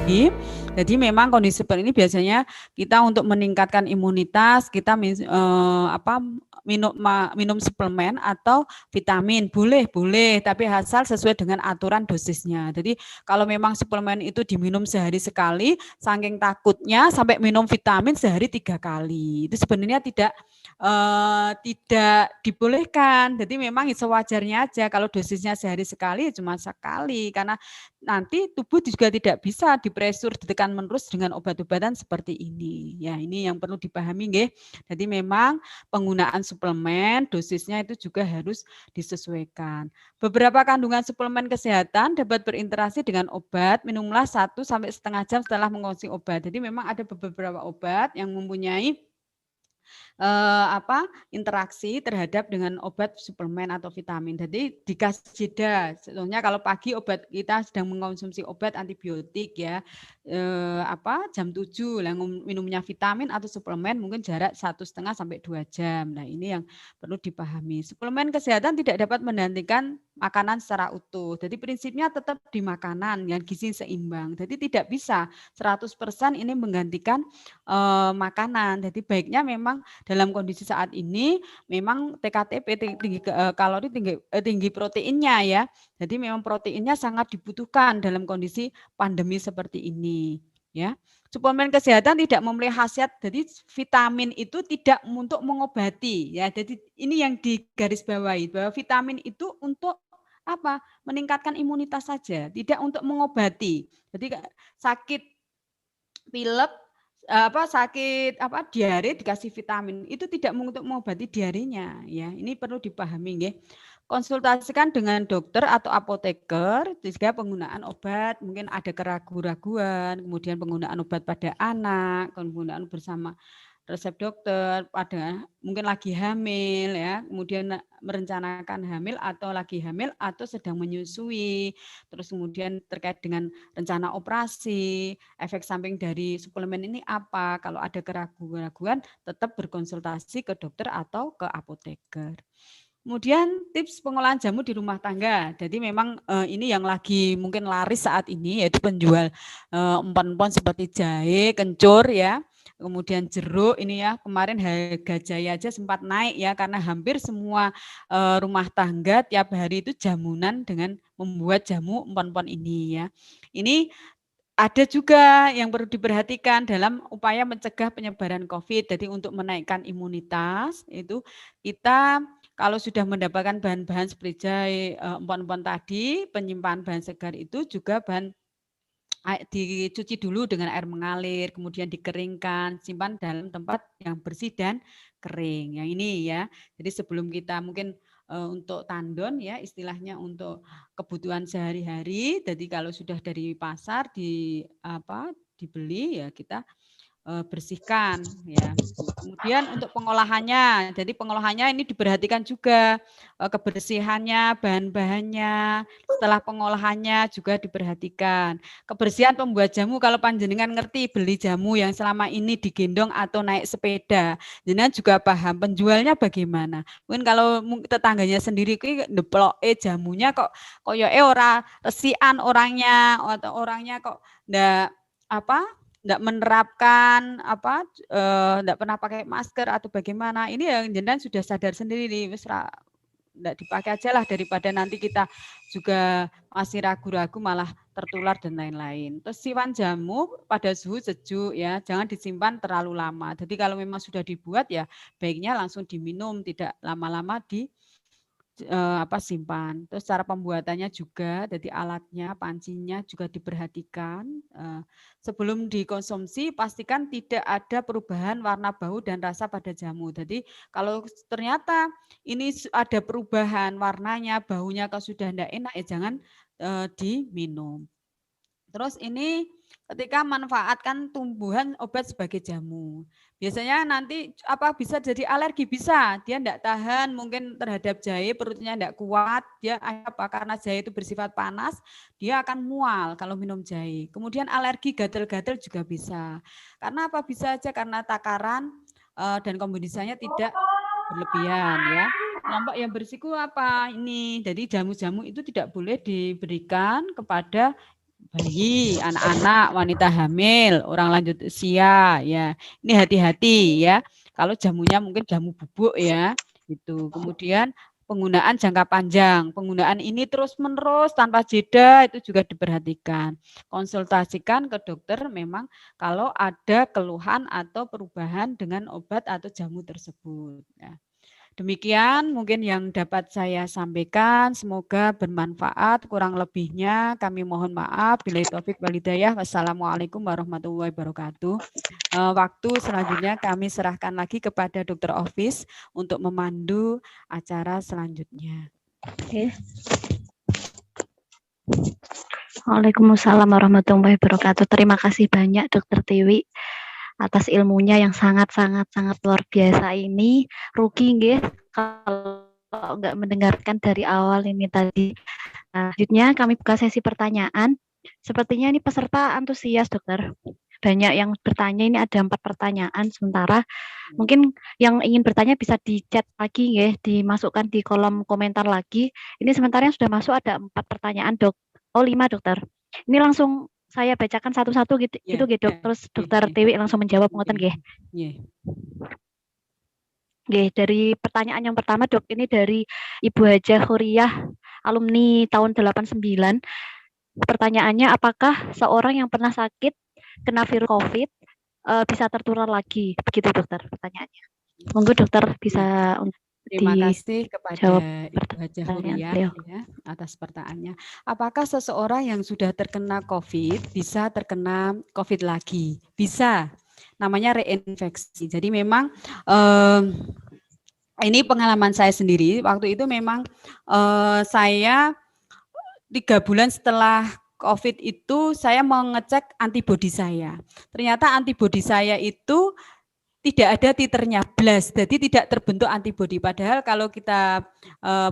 tinggi. Jadi memang kondisi seperti ini biasanya kita untuk meningkatkan imunitas kita minum suplemen atau vitamin boleh tapi asal sesuai dengan aturan dosisnya. Jadi kalau memang suplemen itu diminum sehari sekali, saking takutnya sampai minum vitamin sehari 3 kali. Itu sebenarnya tidak dibolehkan. Jadi memang sewajarnya aja kalau dosisnya sehari sekali cuma sekali karena nanti tubuh juga tidak bisa dipresur ditekan menerus dengan obat-obatan seperti ini. Ya, ini yang perlu dipahami nggih. Jadi memang penggunaan suplemen dosisnya itu juga harus disesuaikan. Beberapa kandungan suplemen kesehatan dapat berinteraksi dengan obat. Minumlah 1 sampai setengah jam setelah mengonsumsi obat. Jadi memang ada beberapa obat yang mempunyai interaksi terhadap dengan obat suplemen atau vitamin. Jadi dikasih jeda. Contohnya kalau pagi obat kita sedang mengkonsumsi obat antibiotik ya, jam 7 lah minumnya vitamin atau suplemen mungkin jarak 1,5 sampai 2 jam. Nah, ini yang perlu dipahami. Suplemen kesehatan tidak dapat menggantikan makanan secara utuh. Jadi prinsipnya tetap di makanan yang gizi seimbang. Jadi tidak bisa 100% ini menggantikan makanan. Jadi baiknya memang dalam kondisi saat ini memang TKTP tinggi kalori tinggi proteinnya ya. Jadi memang proteinnya sangat dibutuhkan dalam kondisi pandemi seperti ini ya. Suplemen kesehatan tidak memiliki khasiat, jadi vitamin itu tidak untuk mengobati ya. Jadi ini yang digarisbawahi bahwa vitamin itu untuk apa? Meningkatkan imunitas saja, tidak untuk mengobati. Jadi sakit pilek sakit diare dikasih vitamin itu tidak untuk mengobati diarenya ya. Ini perlu dipahami nggih. Konsultasikan dengan dokter atau apoteker jika penggunaan obat mungkin ada keraguan-raguan, kemudian penggunaan obat pada anak, penggunaan bersama resep dokter pada mungkin lagi hamil ya, kemudian merencanakan hamil atau lagi hamil atau sedang menyusui, terus kemudian terkait dengan rencana operasi, efek samping dari suplemen ini apa, kalau ada keraguan-raguan tetap berkonsultasi ke dokter atau ke apoteker. Kemudian tips pengolahan jamu di rumah tangga. Jadi memang ini yang lagi mungkin laris saat ini yaitu penjual empon-empon seperti jahe, kencur ya. Kemudian jeruk ini ya, kemarin harga jahe aja sempat naik ya karena hampir semua rumah tangga tiap hari itu jamunan dengan membuat jamu empon-empon ini ya. Ini ada juga yang perlu diperhatikan dalam upaya mencegah penyebaran COVID. Jadi untuk menaikkan imunitas itu kita kalau sudah mendapatkan bahan-bahan seperti jahe, empon-empon tadi, penyimpanan bahan segar itu juga bahan dicuci dulu dengan air mengalir, kemudian dikeringkan, simpan dalam tempat yang bersih dan kering. Yang ini ya. Jadi sebelum kita mungkin untuk tandon ya istilahnya untuk kebutuhan sehari-hari. Jadi kalau sudah dari pasar dibeli ya kita bersihkan ya. Kemudian untuk pengolahannya, jadi pengolahannya ini diperhatikan juga kebersihannya, bahan-bahannya, setelah pengolahannya juga diperhatikan. Kebersihan pembuat jamu kalau panjenengan ngerti beli jamu yang selama ini digendong atau naik sepeda, jenengan juga paham penjualnya bagaimana. Mungkin kalau tetangganya sendiri ndeploke jamunya kok koyoke ora resikan orangnya atau orangnya kok ndak enggak menerapkan enggak pernah pakai masker atau bagaimana. Ini yang jenengan sudah sadar sendiri nih, wis enggak dipakai aja lah daripada nanti kita juga masih ragu-ragu malah tertular dan lain-lain. Terus simpan jamu pada suhu sejuk ya, jangan disimpan terlalu lama. Jadi kalau memang sudah dibuat ya baiknya langsung diminum, tidak lama-lama simpan. Terus cara pembuatannya juga, jadi alatnya, pancinya juga diperhatikan. Sebelum dikonsumsi pastikan tidak ada perubahan warna bau dan rasa pada jamu. Jadi kalau ternyata ini ada perubahan warnanya, baunya kalau sudah tidak enak ya jangan diminum. Terus ini ketika manfaatkan tumbuhan obat sebagai jamu. Biasanya nanti bisa jadi alergi, bisa. Dia enggak tahan mungkin terhadap jahe, perutnya enggak kuat, dia karena jahe itu bersifat panas, dia akan mual kalau minum jahe. Kemudian alergi gatal-gatal juga bisa. Karena bisa aja karena takaran dan kombinasinya tidak berlebihan ya. Kelompok yang berisiko apa ini? Jadi jamu-jamu itu tidak boleh diberikan kepada bayi, anak-anak, wanita hamil, orang lanjut usia ya. Ini hati-hati ya. Kalau jamunya mungkin jamu bubuk ya. Gitu. Kemudian penggunaan jangka panjang. Penggunaan ini terus-menerus tanpa jeda itu juga diperhatikan. Konsultasikan ke dokter memang kalau ada keluhan atau perubahan dengan obat atau jamu tersebut ya. Demikian mungkin yang dapat saya sampaikan. Semoga bermanfaat. Kurang lebihnya kami mohon maaf. Billahi taufik wal hidayah. Wassalamualaikum warahmatullahi wabarakatuh. Waktu selanjutnya kami serahkan lagi kepada Dokter Office untuk memandu acara selanjutnya. Oke. Waalaikumsalam warahmatullahi wabarakatuh. Terima kasih banyak Dokter Tiwi atas ilmunya yang sangat luar biasa ini. Rugi nggih kalau nggak mendengarkan dari awal ini tadi. Nah, selanjutnya kami buka sesi pertanyaan. Sepertinya ini peserta antusias, Dokter. Banyak yang bertanya, ini ada 4 pertanyaan. Sementara mungkin yang ingin bertanya bisa di chat lagi ya, dimasukkan di kolom komentar lagi. Ini sementara yang sudah masuk ada 4 pertanyaan, Dok. Oh, 5, Dokter. Ini langsung saya bacakan satu-satu gitu, gitu Dok. Terus Dokter Tiwi langsung menjawab ngoten nggih. Nggih, dari pertanyaan yang pertama, Dok, ini dari Ibu Hajah Huriyah, alumni tahun 89. Pertanyaannya, apakah seorang yang pernah sakit kena virus COVID bisa tertular lagi? Begitu Dokter pertanyaannya. Monggo Dokter bisa Terima kasih kepada Ibu Hajah Huriyah ya, atas pertanyaannya. Apakah seseorang yang sudah terkena COVID bisa terkena COVID lagi? Bisa. Namanya reinfeksi. Jadi memang ini pengalaman saya sendiri. Waktu itu memang saya 3 bulan setelah COVID itu saya mengecek antibodi saya. Ternyata antibodi saya itu tidak ada titernya, blast, jadi tidak terbentuk antibodi. Padahal kalau kita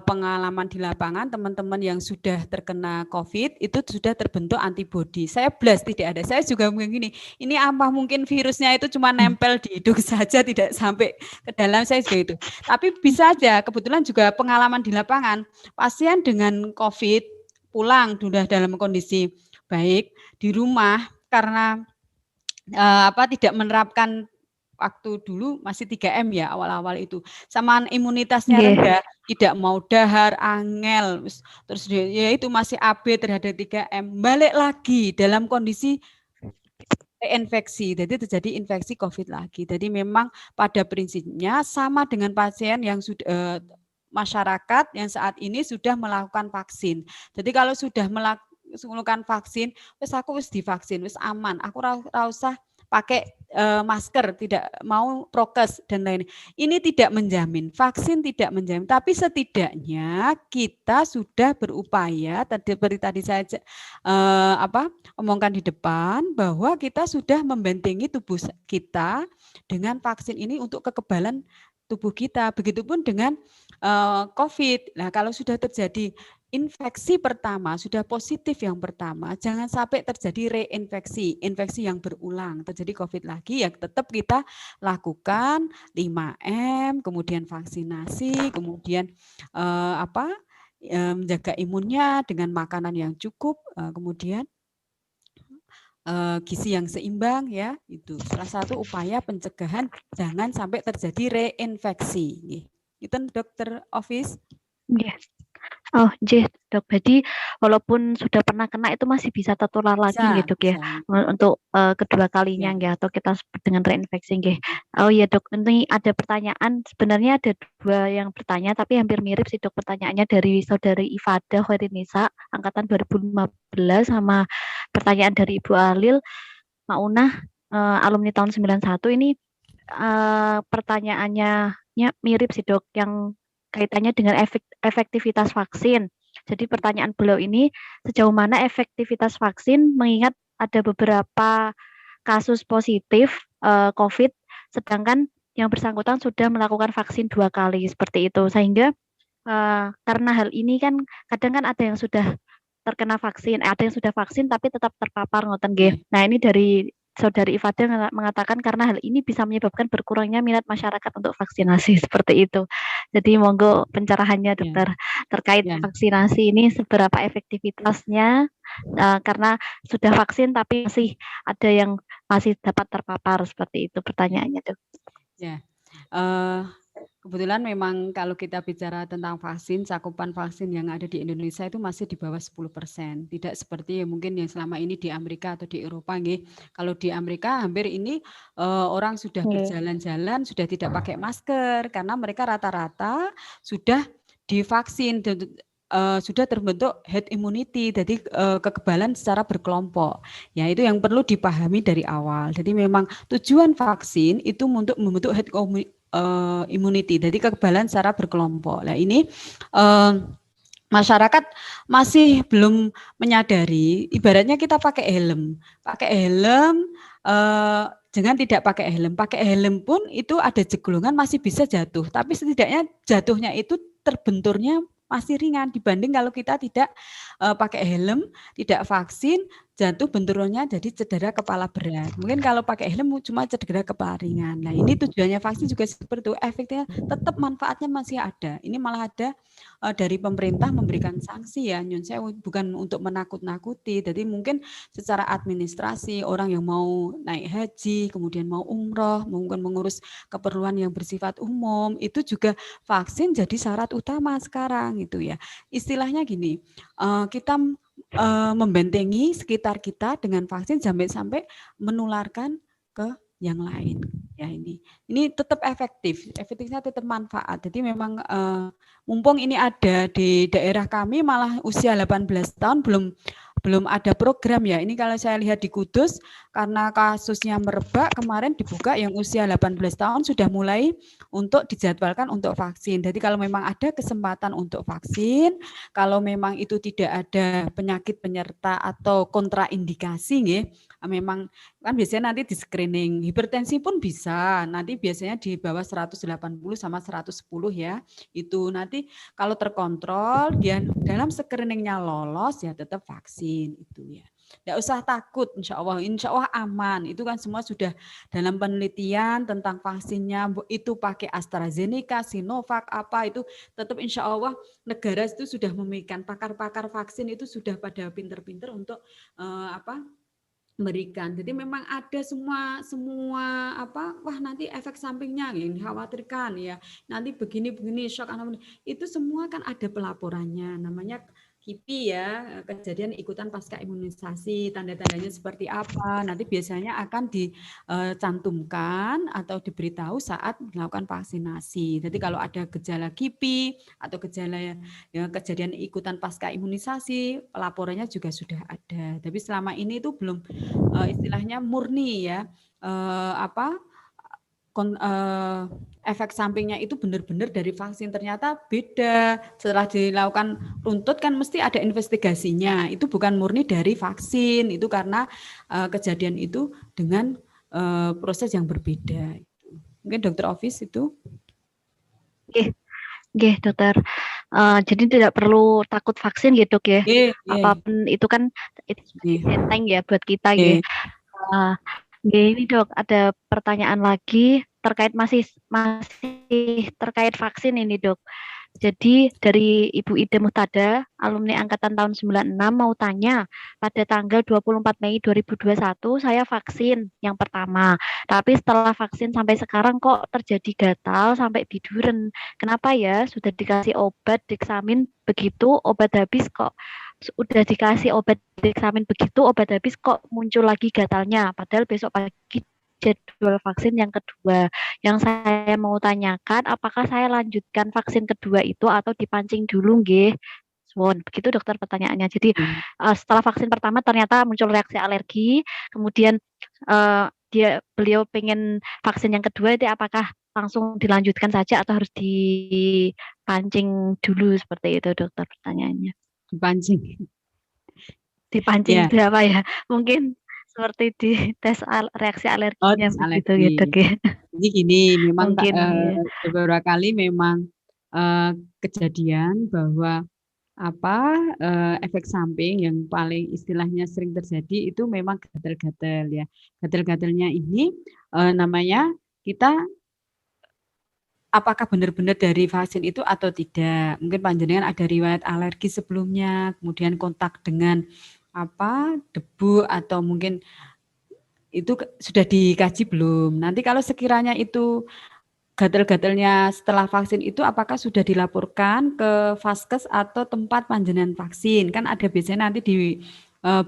pengalaman di lapangan, teman-teman yang sudah terkena COVID itu sudah terbentuk antibodi. Saya blast tidak ada. Saya juga begini, ini apa mungkin virusnya itu cuma nempel di hidung saja, tidak sampai ke dalam saya juga itu. Tapi bisa aja, kebetulan juga pengalaman di lapangan, pasien dengan COVID pulang sudah dalam kondisi baik di rumah karena tidak menerapkan waktu dulu masih 3M ya awal-awal itu. Sama imunitasnya rendah, tidak mau dahar, angel, terus ya itu masih AB terhadap 3M. Balik lagi dalam kondisi reinfeksi, jadi terjadi infeksi COVID lagi. Jadi memang pada prinsipnya sama dengan pasien yang sudah masyarakat yang saat ini sudah melakukan vaksin. Jadi kalau sudah melakukan vaksin, wis aku wis divaksin, wis aman, aku usah pakai masker, tidak mau prokes dan lain. Ini tidak menjamin, vaksin tidak menjamin, tapi setidaknya kita sudah berupaya. Seperti tadi saya omongkan di depan bahwa kita sudah membentengi tubuh kita dengan vaksin ini untuk kekebalan tubuh kita. Begitupun dengan COVID. Nah, kalau sudah terjadi infeksi pertama, sudah positif yang pertama, jangan sampai terjadi reinfeksi, infeksi yang berulang, terjadi COVID lagi, ya tetap kita lakukan 5M, kemudian vaksinasi, kemudian menjaga imunnya dengan makanan yang cukup, kemudian gizi yang seimbang ya, itu salah satu upaya pencegahan jangan sampai terjadi reinfeksi. Itu Dokter Office. Yes. Oh, Dok. Jadi walaupun sudah pernah kena itu masih bisa tertular lagi gitu ya. Untuk kedua kalinya ya. Atau kita sebut dengan reinfeksi nggih. Oh iya Dok, ini ada pertanyaan. Sebenarnya ada 2 yang bertanya tapi hampir mirip sih Dok pertanyaannya dari Saudari Ifada Khairinisa angkatan 2015 sama pertanyaan dari Ibu Alil Maunah alumni tahun 91 ini pertanyaannya mirip sih Dok yang kaitannya dengan efektivitas vaksin. Jadi pertanyaan beliau ini, sejauh mana efektivitas vaksin mengingat ada beberapa kasus positif COVID, sedangkan yang bersangkutan sudah melakukan vaksin 2 kali seperti itu. Sehingga karena hal ini kan kadang kan ada yang sudah terkena vaksin, ada yang sudah vaksin tapi tetap terpapar ngoten nggih. Nah, ini dari Saudari Ifada mengatakan karena hal ini bisa menyebabkan berkurangnya minat masyarakat untuk vaksinasi seperti itu. Jadi monggo pencerahannya Ya, dokter terkait ya. vaksinasi ini seberapa efektivitasnya karena sudah vaksin tapi masih ada yang masih dapat terpapar seperti itu pertanyaannya dok. Ya, kebetulan memang kalau kita bicara tentang vaksin, cakupan vaksin yang ada di Indonesia itu masih di bawah 10%. Tidak seperti mungkin yang selama ini di Amerika atau di Eropa. Kalau di Amerika hampir ini orang sudah berjalan-jalan, sudah tidak pakai masker, karena mereka rata-rata sudah divaksin, sudah terbentuk herd immunity, jadi kekebalan secara berkelompok. Ya, itu yang perlu dipahami dari awal. Jadi memang tujuan vaksin itu untuk membentuk herd immunity, jadi kekebalan secara berkelompok. Nah ini masyarakat masih belum menyadari, ibaratnya kita pakai helm jangan tidak pakai helm pun itu ada jeglungan masih bisa jatuh, tapi setidaknya jatuhnya itu terbenturnya masih ringan dibanding kalau kita tidak pakai helm, tidak vaksin, jatuh benturannya jadi cedera kepala berat. Mungkin kalau pakai helm cuma cedera kepala ringan. Nah ini tujuannya vaksin juga seperti itu, efeknya tetap manfaatnya masih ada. Ini malah ada dari pemerintah memberikan sanksi ya, Nyun Sewu, bukan untuk menakut-nakuti. Jadi mungkin secara administrasi orang yang mau naik haji, kemudian mau umroh, mungkin mengurus keperluan yang bersifat umum, itu juga vaksin jadi syarat utama sekarang gitu ya. Istilahnya gini, kita membentengi sekitar kita dengan vaksin sampai menularkan ke yang lain ya. Ini tetap efektifnya tetap manfaat. Jadi memang mumpung ini ada di daerah kami malah usia 18 tahun belum ada program ya. Ini kalau saya lihat di Kudus karena kasusnya merebak kemarin dibuka yang usia 18 tahun sudah mulai untuk dijadwalkan untuk vaksin. Jadi kalau memang ada kesempatan untuk vaksin, kalau memang itu tidak ada penyakit penyerta atau kontraindikasi nggih, memang kan biasanya nanti di screening hipertensi pun bisa. Nanti biasanya di bawah 180 sama 110 ya. Itu nanti kalau terkontrol dia dalam screeningnya lolos ya tetap vaksin itu ya. Tidak usah takut, insya Allah aman. Itu kan semua sudah dalam penelitian tentang vaksinnya, itu pakai AstraZeneca, Sinovac, apa itu tetap insya Allah negara itu sudah memikirkan, pakar-pakar vaksin itu sudah pada pinter-pinter untuk memberikan. Jadi memang ada semua wah nanti efek sampingnya yang dikhawatirkan ya. Nanti begini shock itu semua kan ada pelaporannya namanya KIPI ya, kejadian ikutan pasca imunisasi, tanda-tandanya seperti apa. Nanti biasanya akan dicantumkan atau diberitahu saat melakukan vaksinasi. Jadi kalau ada gejala KIPI atau gejala ya, kejadian ikutan pasca imunisasi, pelaporannya juga sudah ada. Tapi selama ini itu belum istilahnya murni ya, efek sampingnya itu benar-benar dari vaksin, ternyata beda. Setelah dilakukan runtut kan mesti ada investigasinya, itu bukan murni dari vaksin, itu karena kejadian itu dengan proses yang berbeda. Mungkin Dokter Office itu. Oke, dokter. Jadi tidak perlu takut vaksin gitu ya. Apapun itu kan itu enteng ya buat kita ya. Ini dok, ada pertanyaan lagi terkait masih terkait vaksin ini dok. Jadi dari Ibu Ida Muhtada, alumni angkatan tahun 96 mau tanya, pada tanggal 24 Mei 2021 saya vaksin yang pertama. Tapi setelah vaksin sampai sekarang kok terjadi gatal sampai biduren. Kenapa ya? Sudah dikasih obat Dexamin begitu, obat habis kok. Udah dikasih obat Dexamin begitu, obat habis kok muncul lagi gatalnya. Padahal besok pagi jadwal vaksin yang kedua. Yang saya mau tanyakan, apakah saya lanjutkan vaksin kedua itu atau dipancing dulu nggih? Begitu dokter pertanyaannya. Jadi setelah vaksin pertama ternyata muncul reaksi alergi, kemudian beliau pengen vaksin yang kedua itu apakah langsung dilanjutkan saja atau harus dipancing dulu seperti itu dokter pertanyaannya. Dipancing itu apa ya? Mungkin seperti di tes reaksi alerginya begitu gitu ya. Jadi gini, memang beberapa kali memang kejadian bahwa efek samping yang paling istilahnya sering terjadi itu memang gatal-gatal ya. Gatal-gatalnya ini namanya kita apakah benar-benar dari vaksin itu atau tidak. Mungkin panjenengan ada riwayat alergi sebelumnya, kemudian kontak dengan debu atau mungkin itu sudah dikaji belum. Nanti kalau sekiranya itu gatal-gatalnya setelah vaksin itu apakah sudah dilaporkan ke Vaskes atau tempat panjenengan vaksin? Kan ada biasanya nanti di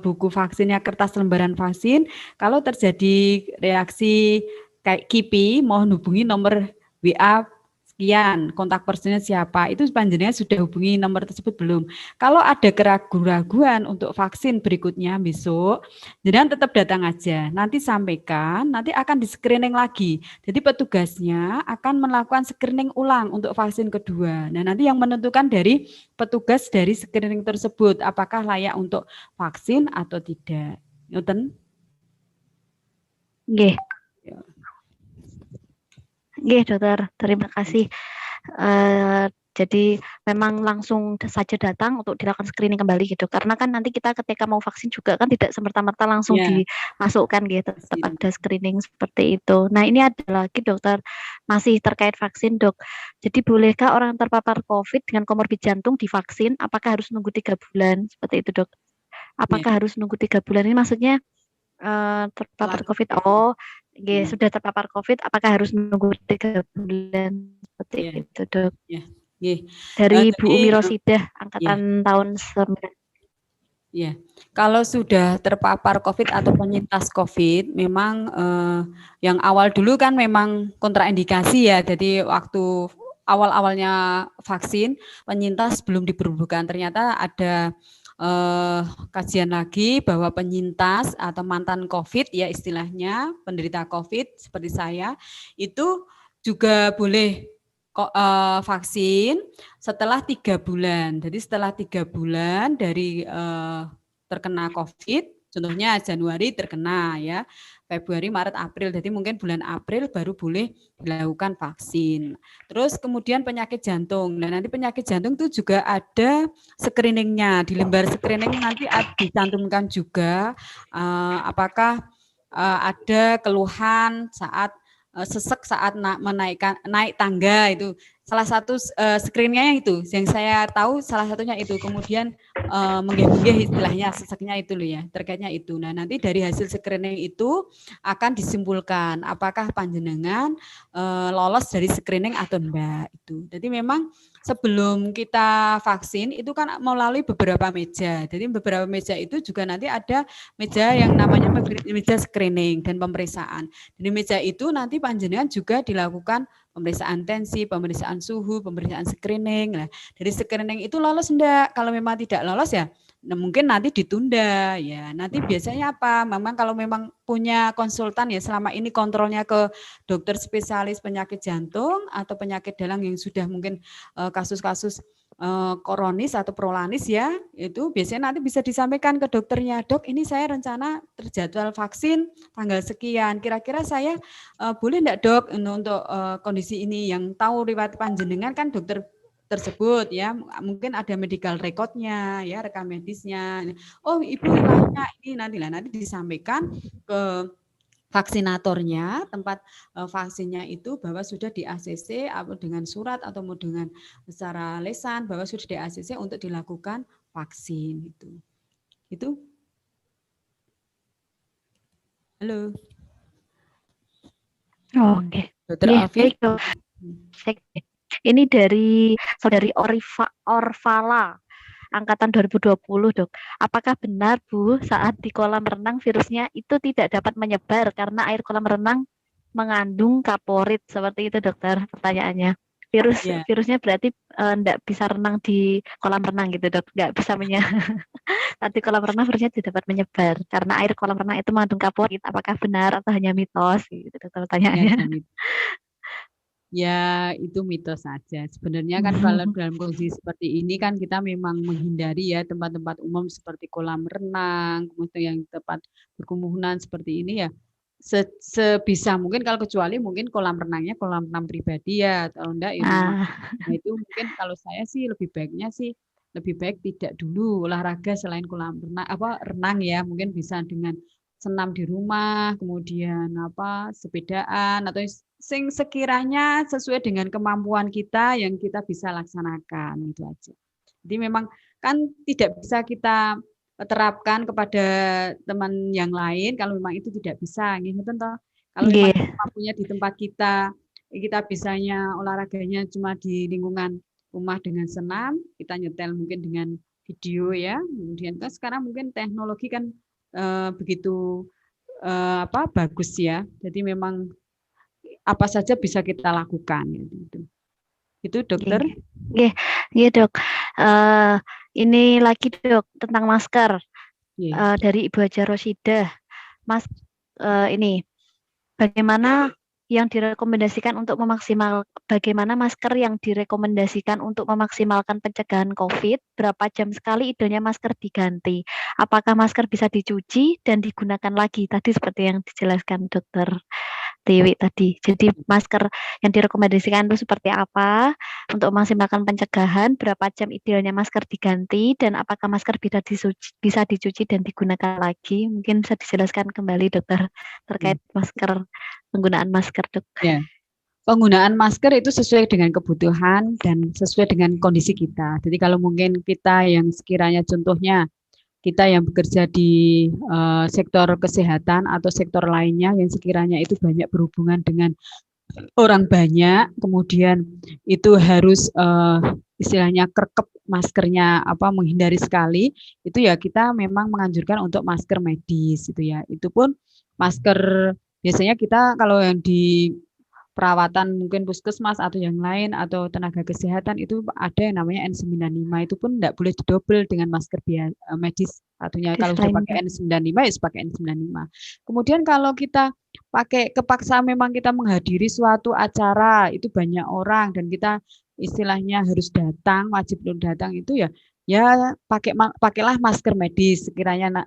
buku vaksinnya kertas lembaran vaksin, kalau terjadi reaksi kayak KIPI, mohon hubungi nomor WA sekian, kontak personnya siapa, itu panjenengan sudah hubungi nomor tersebut belum? Kalau ada keraguan-raguan untuk vaksin berikutnya besok, jangan tetap datang aja, nanti sampaikan, nanti akan di-screening lagi. Jadi petugasnya akan melakukan screening ulang untuk vaksin kedua. Nah, nanti yang menentukan dari petugas dari screening tersebut, apakah layak untuk vaksin atau tidak. Newton? Nggih. Nggih, Dokter. Terima kasih. Jadi memang langsung saja datang untuk dilakukan screening kembali gitu. Karena kan nanti kita ketika mau vaksin juga kan tidak semerta-merta langsung dimasukkan gitu. Tetap ada screening seperti itu. Nah, ini ada lagi Dokter, masih terkait vaksin, Dok. Jadi bolehkah orang terpapar COVID dengan komorbid jantung divaksin? Apakah harus nunggu 3 bulan? Seperti itu, Dok. Apakah harus nunggu 3 bulan? Ini maksudnya terpapar COVID. Oh, sudah terpapar COVID, apakah harus menunggu 3 bulan seperti itu, Dok? Dari Bu Umi Rosidah, angkatan tahun 9. Ya, kalau sudah terpapar COVID atau penyintas COVID, memang yang awal dulu kan memang kontraindikasi ya. Jadi waktu awal-awalnya vaksin, penyintas belum diperlukan. Ternyata ada kajian lagi bahwa penyintas atau mantan COVID ya istilahnya, penderita COVID seperti saya, itu juga boleh vaksin setelah 3 bulan. Jadi setelah 3 bulan dari terkena COVID, contohnya Januari terkena ya, Februari, Maret, April. Jadi mungkin bulan April baru boleh dilakukan vaksin. Terus kemudian penyakit jantung. Nah, nanti penyakit jantung itu juga ada screeningnya. Di lembar screening nanti dicantumkan juga apakah ada keluhan saat sesek saat naik tangga itu. Salah satu screeningnya itu, yang saya tahu salah satunya itu. Kemudian menggeh-menggeh istilahnya, seseknya itu loh ya, terkaitnya itu. Nah, nanti dari hasil screening itu akan disimpulkan apakah panjenengan lolos dari screening atau enggak itu. Jadi memang sebelum kita vaksin itu kan melalui beberapa meja. Jadi beberapa meja itu juga nanti ada meja yang namanya meja screening dan pemeriksaan. Di meja itu nanti panjenengan juga dilakukan pemeriksaan tensi, pemeriksaan suhu, pemeriksaan screening. Nah, dari screening itu lolos enggak? Kalau memang tidak lolos ya mungkin nanti ditunda ya. Nanti biasanya apa? Memang kalau memang punya konsultan ya selama ini kontrolnya ke dokter spesialis penyakit jantung atau penyakit dalam yang sudah mungkin kasus-kasus koronis atau prolanis ya, itu biasanya nanti bisa disampaikan ke dokternya, dok ini saya rencana terjadwal vaksin tanggal sekian, kira-kira saya boleh enggak dok untuk kondisi ini, yang tahu riwayat panjenengan kan dokter tersebut ya, mungkin ada medical record-nya ya, rekam medisnya. Oh ibu riwayatnya ini nanti disampaikan ke vaksinatornya, tempat vaksinnya itu bahwa sudah di ACC atau dengan surat atau mau dengan secara lisan bahwa sudah di ACC untuk dilakukan vaksin itu. Itu. Halo. Oke. Baik, Dok. Ini dari saudari Orvala, angkatan 2020, Dok. Apakah benar, Bu, saat di kolam renang virusnya itu tidak dapat menyebar karena air kolam renang mengandung kaporit? Seperti itu, Dokter, pertanyaannya. Virusnya berarti enggak bisa renang di kolam renang gitu, Dok. Enggak bisa Tadi kolam renang virusnya tidak dapat menyebar karena air kolam renang itu mengandung kaporit. Apakah benar atau hanya mitos? Gitu, Dokter, pertanyaannya. Ya, itu mitos saja. Sebenarnya kan kalau dalam kondisi seperti ini kan kita memang menghindari ya tempat-tempat umum seperti kolam renang, kemudian yang tempat berkerumunan seperti ini ya. Sebisa mungkin kalau kecuali mungkin kolam renangnya kolam renang pribadi ya atau enggak ya. Nah, itu mungkin kalau saya sih lebih baiknya sih lebih baik tidak dulu olahraga selain kolam renang ya, mungkin bisa dengan senam di rumah, kemudian sepedaan atau sing sekiranya sesuai dengan kemampuan kita yang kita bisa laksanakan itu aja. Jadi memang kan tidak bisa kita terapkan kepada teman yang lain kalau memang itu tidak bisa gitu toh. Kalau memang mampunya di tempat kita bisanya olahraganya cuma di lingkungan rumah dengan senam, kita nyetel mungkin dengan video ya. Kemudian kan sekarang mungkin teknologi kan begitu bagus ya. Jadi memang apa saja bisa kita lakukan gitu. Itu dokter. Iya dok. Ini lagi dok tentang masker dari Ibu Haja Rosidah. Mas, ini bagaimana yang direkomendasikan untuk bagaimana masker yang direkomendasikan untuk memaksimalkan pencegahan COVID, berapa jam sekali idealnya masker diganti, apakah masker bisa dicuci dan digunakan lagi, tadi seperti yang dijelaskan dokter Tiwi tadi. Jadi masker yang direkomendasikan itu seperti apa untuk memaksimalkan pencegahan, berapa jam idealnya masker diganti, dan apakah masker bisa dicuci dan digunakan lagi. Mungkin bisa dijelaskan kembali dokter terkait masker, penggunaan masker dok. Ya. Penggunaan masker itu sesuai dengan kebutuhan dan sesuai dengan kondisi kita. Jadi kalau mungkin kita yang sekiranya contohnya kita yang bekerja di sektor kesehatan atau sektor lainnya yang sekiranya itu banyak berhubungan dengan orang banyak, kemudian itu harus istilahnya kerkep maskernya menghindari sekali, itu ya kita memang menganjurkan untuk masker medis itu ya. Itu pun masker biasanya kita kalau yang di perawatan mungkin puskesmas atau yang lain atau tenaga kesehatan itu ada yang namanya N95, itu pun tidak boleh didobel dengan masker medis. Artinya kalau sudah pakai N95 ya pakai N95. Kemudian kalau kita pakai kepaksa memang kita menghadiri suatu acara itu banyak orang dan kita istilahnya harus datang, wajib datang itu ya pakailah masker medis sekiranya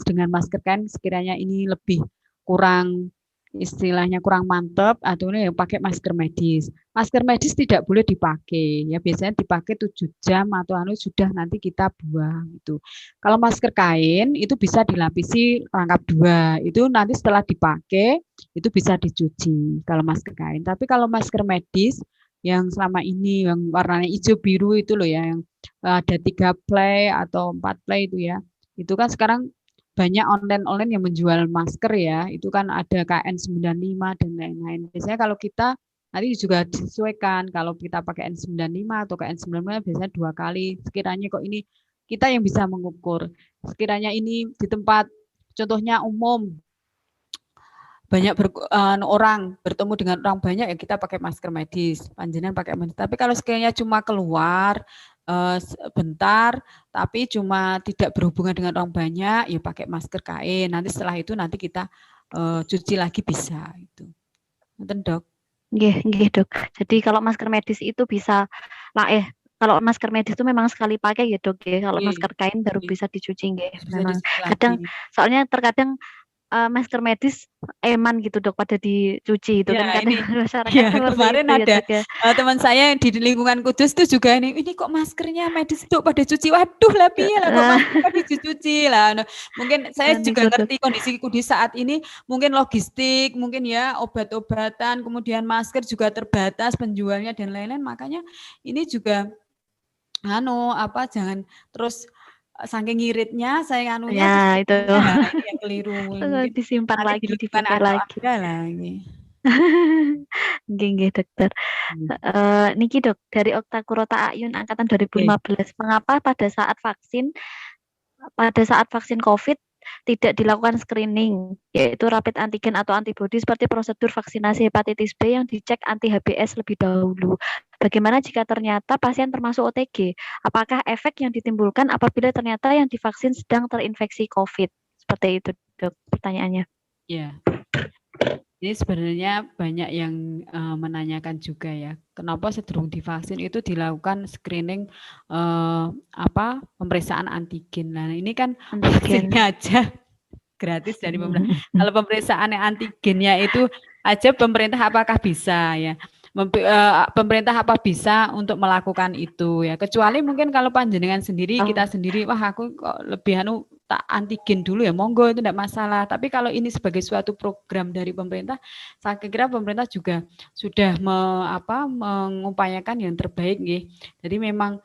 dengan masker kain sekiranya ini lebih kurang istilahnya kurang mantap atau ini pakai masker medis. Masker medis tidak boleh dipakai ya, biasanya dipakai 7 jam atau sudah nanti kita buang itu. Kalau masker kain itu bisa dilapisi rangkap 2, itu nanti setelah dipakai itu bisa dicuci kalau masker kain. Tapi kalau masker medis yang selama ini yang warnanya hijau biru itu loh ya, yang ada 3 play atau 4 play itu ya, itu kan sekarang banyak online yang menjual masker ya, itu kan ada KN95 dan lain-lain. Biasanya kalau kita nanti juga disesuaikan, kalau kita pakai N95 atau KN95 biasanya 2 kali, sekiranya kok ini kita yang bisa mengukur, sekiranya ini di tempat contohnya umum, banyak orang bertemu dengan orang banyak ya kita pakai masker medis, panjenengan pakai medis. Tapi kalau sekiranya cuma keluar sebentar, tapi cuma tidak berhubungan dengan orang banyak, ya pakai masker kain. Nanti setelah itu nanti kita cuci lagi bisa itu. Nonton dok. Nggih dok. Jadi kalau masker medis itu bisa kalau masker medis itu memang sekali pakai ya dok ya. Kalau masker kain baru bisa dicuci nggih. Memang kadang soalnya terkadang masker medis eman gitu dok pada dicuci itu kan kadang masyarakat kemarin itu, ada ya, teman saya di lingkungan Kudus itu juga ini kok maskernya medis dok pada cuci, waduh lah piye lah kok masker dicuci lah. Mungkin saya juga ngerti kondisi Kudus saat ini, mungkin logistik, mungkin ya obat-obatan, kemudian masker juga terbatas penjualnya dan lain-lain, makanya ini juga jangan terus saking ngiritnya saya ya itu ini yang keliru disimpan lagi dipakai lagi. Nggih dokter. Niki dok dari Okta Kurota Ayun angkatan 2015, mengapa pada saat vaksin COVID tidak dilakukan screening, yaitu rapid antigen atau antibodi seperti prosedur vaksinasi hepatitis B yang dicek anti HBs lebih dahulu. Bagaimana jika ternyata pasien termasuk OTG? Apakah efek yang ditimbulkan apabila ternyata yang divaksin sedang terinfeksi COVID? Seperti itu dok pertanyaannya. Ya, ini sebenarnya banyak yang menanyakan juga ya, kenapa sebelum divaksin itu dilakukan screening pemeriksaan antigen. Nah ini kan vaksinnya aja gratis dari pemerintah. Kalau pemeriksaan antigennya itu aja pemerintah apakah bisa ya? pemerintah apa bisa untuk melakukan itu ya, kecuali mungkin kalau panjenengan sendiri, kita sendiri, wah aku kok lebih tak antigen dulu ya, monggo itu tidak masalah. Tapi kalau ini sebagai suatu program dari pemerintah, saya kira pemerintah juga sudah mengupayakan yang terbaik nggih. Jadi memang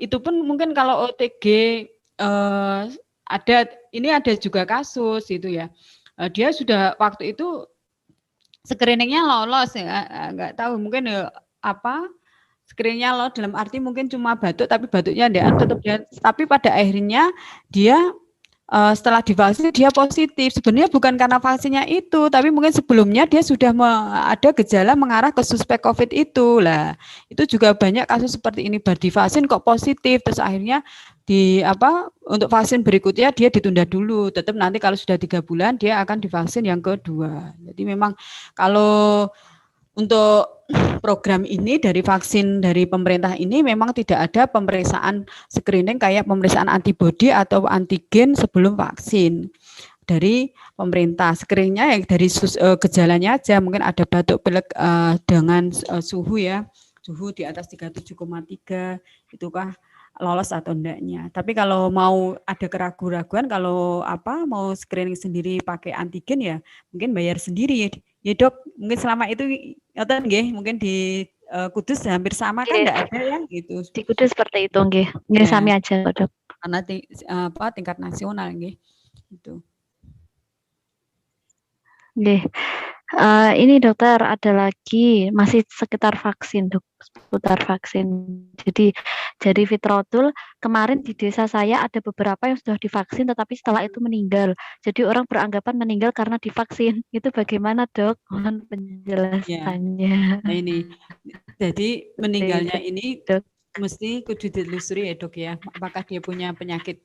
itu pun mungkin kalau OTG ada juga kasus itu ya. Dia sudah waktu itu screeningnya lolos ya, nggak tahu mungkin ya screeningnya lolos dalam arti mungkin cuma batuk tapi batuknya tapi pada akhirnya dia setelah divaksin dia positif. Sebenarnya bukan karena vaksinnya itu, tapi mungkin sebelumnya dia sudah ada gejala mengarah ke suspek COVID itu. Lah, itu juga banyak kasus seperti ini, divaksin kok positif, terus akhirnya untuk vaksin berikutnya dia ditunda dulu. Tetap nanti kalau sudah 3 bulan dia akan divaksin yang kedua. Jadi memang kalau untuk program ini dari vaksin dari pemerintah ini memang tidak ada pemeriksaan screening kayak pemeriksaan antibodi atau antigen sebelum vaksin dari pemerintah. Screeningnya yang dari gejalanya aja, mungkin ada batuk pilek dengan suhu di atas 37,3 itukah lolos atau enggaknya. Tapi kalau mau ada keraguan-raguan, kalau mau screening sendiri pakai antigen ya mungkin bayar sendiri ya dok. Mungkin selama itu mungkin di Kudus hampir sama kan enggak ada yang gitu. Di Kudus seperti itu nggih. Nggih sami aja dok. Karena tingkat nasional nggih. Itu. Nggih. Ini dokter ada lagi masih sekitar vaksin dok, seputar vaksin. Jadi Fitrotul kemarin di desa saya ada beberapa yang sudah divaksin tetapi setelah itu meninggal. Jadi orang beranggapan meninggal karena divaksin. Itu bagaimana dok? Mohon penjelasannya. Nah ini, jadi meninggalnya ini dok, mesti kudu ditelusuri ya dok ya. Apakah dia punya penyakit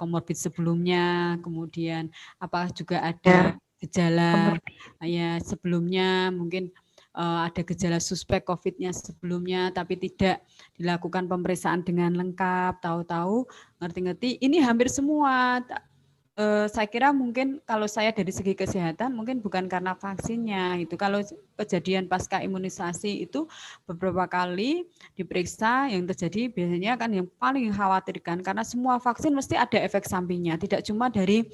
komorbid sebelumnya, kemudian apakah juga ada gejala ya sebelumnya, mungkin ada gejala suspek COVID-nya sebelumnya, tapi tidak dilakukan pemeriksaan dengan lengkap, tahu-tahu ngerti-ngerti ini hampir semua. Saya kira mungkin kalau saya dari segi kesehatan mungkin bukan karena vaksinnya itu. Kalau kejadian pasca imunisasi itu beberapa kali diperiksa yang terjadi biasanya kan yang paling khawatirkan karena semua vaksin mesti ada efek sampingnya. Tidak cuma dari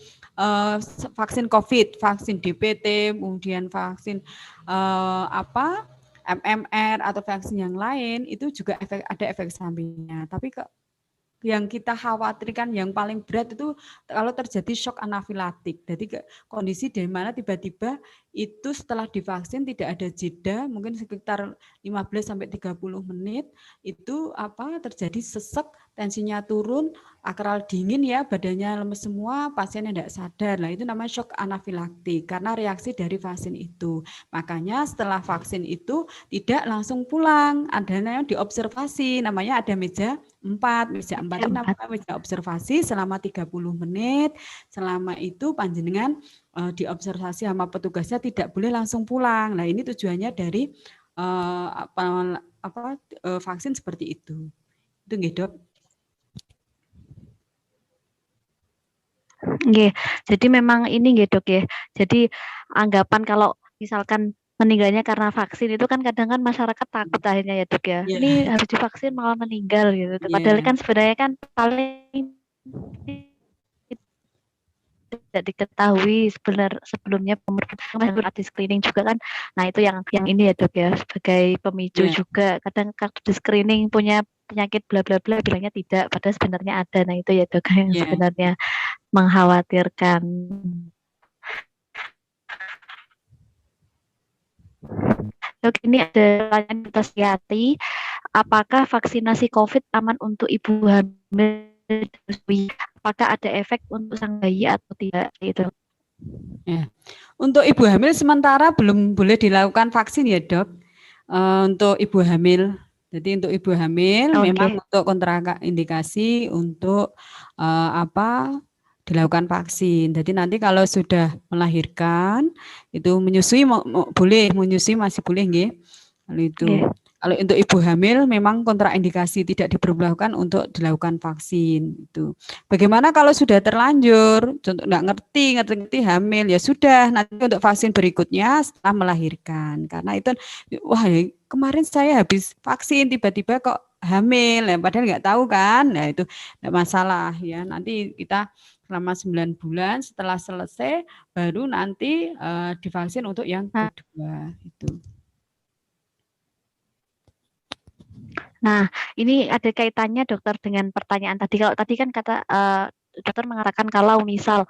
vaksin COVID, vaksin DPT, kemudian vaksin MMR atau vaksin yang lain itu juga ada efek sampingnya. Tapi yang kita khawatirkan yang paling berat itu kalau terjadi shock anafilaktik. Jadi kondisi di mana tiba-tiba itu setelah divaksin tidak ada jeda, mungkin sekitar 15 sampai 30 menit itu terjadi sesek, tensinya turun, akral dingin ya, badannya lemes semua, pasiennya tidak sadar. Nah, itu namanya shock anafilaktik karena reaksi dari vaksin itu. Makanya setelah vaksin itu tidak langsung pulang, ada yang diobservasi, namanya ada meja 4 itu namanya meja observasi selama 30 menit. Selama itu panjenengan diobservasi sama petugasnya tidak boleh langsung pulang. Nah, ini tujuannya dari vaksin seperti itu. Itu nggih, Dok. Nggih. Jadi memang ini nggih, Dok ya. Jadi anggapan kalau misalkan meninggalnya karena vaksin itu kan kadang kan masyarakat takut akhirnya ya dok ya. Ini harus divaksin malah meninggal gitu. Padahal kan sebenarnya kan paling tidak diketahui sebelumnya pemerintah di screening juga kan. Nah itu yang ini ya dok ya sebagai pemicu juga. Kadang di screening punya penyakit bla bla bla bilangnya tidak, padahal sebenarnya ada. Nah itu ya dok yang sebenarnya mengkhawatirkan. Dok, ini ada pertanyaan atas Yati. Apakah vaksinasi COVID aman untuk ibu hamil? Apakah ada efek untuk sang bayi atau tidak? Gitu. Ya. Untuk ibu hamil sementara belum boleh dilakukan vaksin ya dok. Untuk ibu hamil. Jadi untuk ibu hamil memang untuk kontraindikasi untuk dilakukan vaksin. Jadi nanti kalau sudah melahirkan itu menyusui boleh, menyusui masih boleh nggih. Lalu itu. Kalau untuk ibu hamil memang kontraindikasi tidak diperbolehkan untuk dilakukan vaksin itu. Bagaimana kalau sudah terlanjur, contoh nggak ngerti hamil, ya sudah nanti untuk vaksin berikutnya setelah melahirkan. Karena itu wah kemarin saya habis vaksin tiba-tiba kok hamil, ya, padahal nggak tahu kan. Nah itu nggak masalah ya. Nanti kita selama 9 bulan setelah selesai baru nanti divaksin untuk yang kedua itu. Nah, ini ada kaitannya dokter dengan pertanyaan tadi. Kalau tadi kan kata dokter mengatakan kalau misal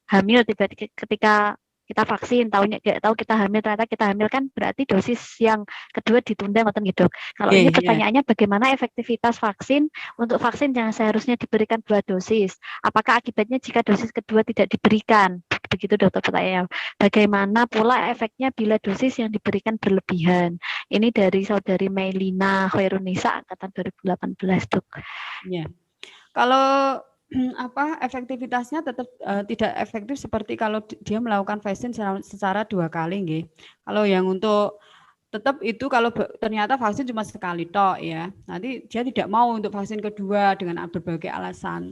hamil tiba-tiba ketika kita vaksin, tahu kita hamil, ternyata kita hamil kan berarti dosis yang kedua ditunda, ngoten gitu. Kalau ini pertanyaannya bagaimana efektivitas vaksin untuk vaksin yang seharusnya diberikan 2 dosis? Apakah akibatnya jika dosis kedua tidak diberikan? Begitu dokter pertanyaan. Bagaimana pula efeknya bila dosis yang diberikan berlebihan? Ini dari saudari Melina Khairunisa angkatan 2018, Dok. Ya. Kalau efektivitasnya tetap tidak efektif seperti kalau dia melakukan vaksin secara 2 kali nggih. Kalau yang untuk tetap itu kalau ternyata vaksin cuma sekali tok ya. Nanti dia tidak mau untuk vaksin kedua dengan berbagai alasan.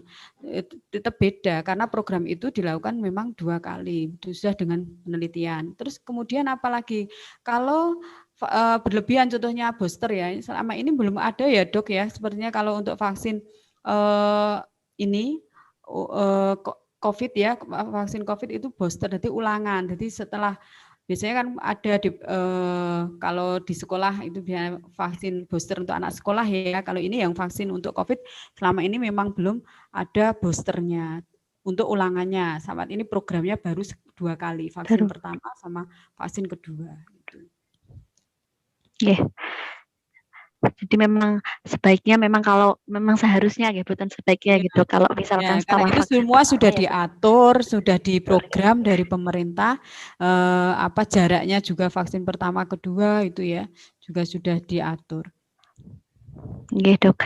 Tetap beda karena program itu dilakukan memang 2 kali. Sudah dengan penelitian. Terus kemudian apalagi kalau berlebihan contohnya booster ya. Selama ini belum ada ya, Dok ya. Sepertinya kalau untuk vaksin ini COVID ya, vaksin COVID itu booster, jadi ulangan. Jadi setelah biasanya kan ada di kalau di sekolah itu biasanya vaksin booster untuk anak sekolah ya. Kalau ini yang vaksin untuk COVID selama ini memang belum ada boosternya untuk ulangannya. Saat ini programnya baru 2 kali, vaksin pertama sama vaksin kedua. Yeah. Jadi memang sebaiknya memang kalau memang seharusnya ya, bukan sebaiknya gitu. Kalau misalkan setelah itu semua sudah diatur, sudah diprogram dari pemerintah, apa jaraknya juga vaksin pertama kedua itu ya juga sudah diatur. Nggih, Dok.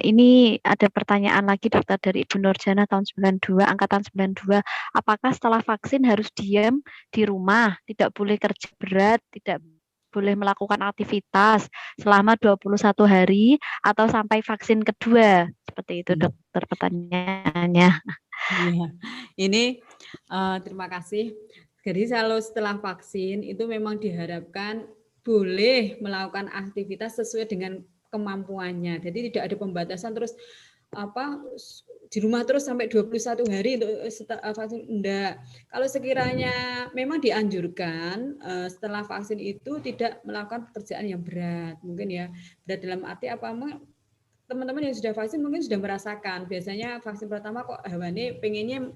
Ini ada pertanyaan lagi dokter dari Ibu Nurjana tahun 92, angkatan 92. Apakah setelah vaksin harus diam di rumah, tidak boleh kerja berat, tidak boleh melakukan aktivitas selama 21 hari atau sampai vaksin kedua? Seperti itu dokter pertanyaannya. Iya, ini terima kasih. Jadi kalau setelah vaksin itu memang diharapkan boleh melakukan aktivitas sesuai dengan kemampuannya. Jadi tidak ada pembatasan terus di rumah terus sampai 21 hari untuk vaksin, enggak. Kalau sekiranya memang dianjurkan setelah vaksin itu tidak melakukan pekerjaan yang berat, mungkin ya berat dalam arti teman-teman yang sudah vaksin mungkin sudah merasakan biasanya vaksin pertama kok hawane pengennya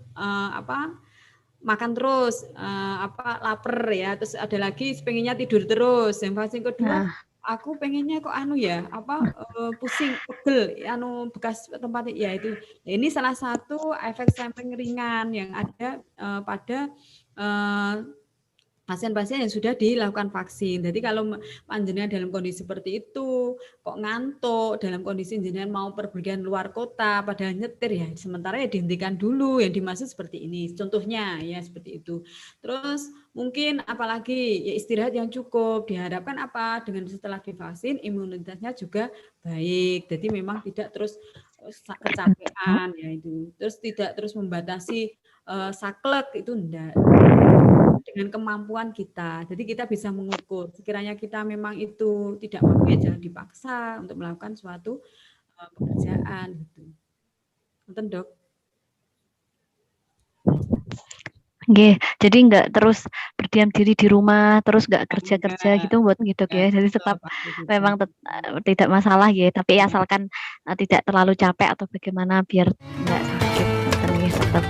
makan terus lapar ya, terus ada lagi pengennya tidur terus. Yang vaksin kedua aku pengennya kok pusing pegel bekas tempatnya ya itu. Ini salah satu efek samping ringan yang ada pada pasien-pasien yang sudah dilakukan vaksin. Jadi kalau panjenengan dalam kondisi seperti itu, kok ngantuk, dalam kondisi jenengan mau perpergian luar kota, padahal nyetir ya, sementara ya dihentikan dulu, yang dimaksud seperti ini. Contohnya ya seperti itu. Terus mungkin apalagi ya istirahat yang cukup, diharapkan dengan setelah divaksin imunitasnya juga baik. Jadi memang tidak terus kecapean ya itu. Terus tidak terus membatasi saklek itu enggak. Dengan kemampuan kita. Jadi kita bisa mengukur. Sekiranya kita memang itu tidak mampu ya jangan dipaksa untuk melakukan suatu pekerjaan gitu. Nonton, Dok. Nggih, jadi enggak terus berdiam diri di rumah, terus enggak kerja-kerja gitu buat gitu ya. Jadi tetap memang tidak masalah ya, tapi asalkan tidak terlalu capek atau bagaimana biar enggak sakit. Tetap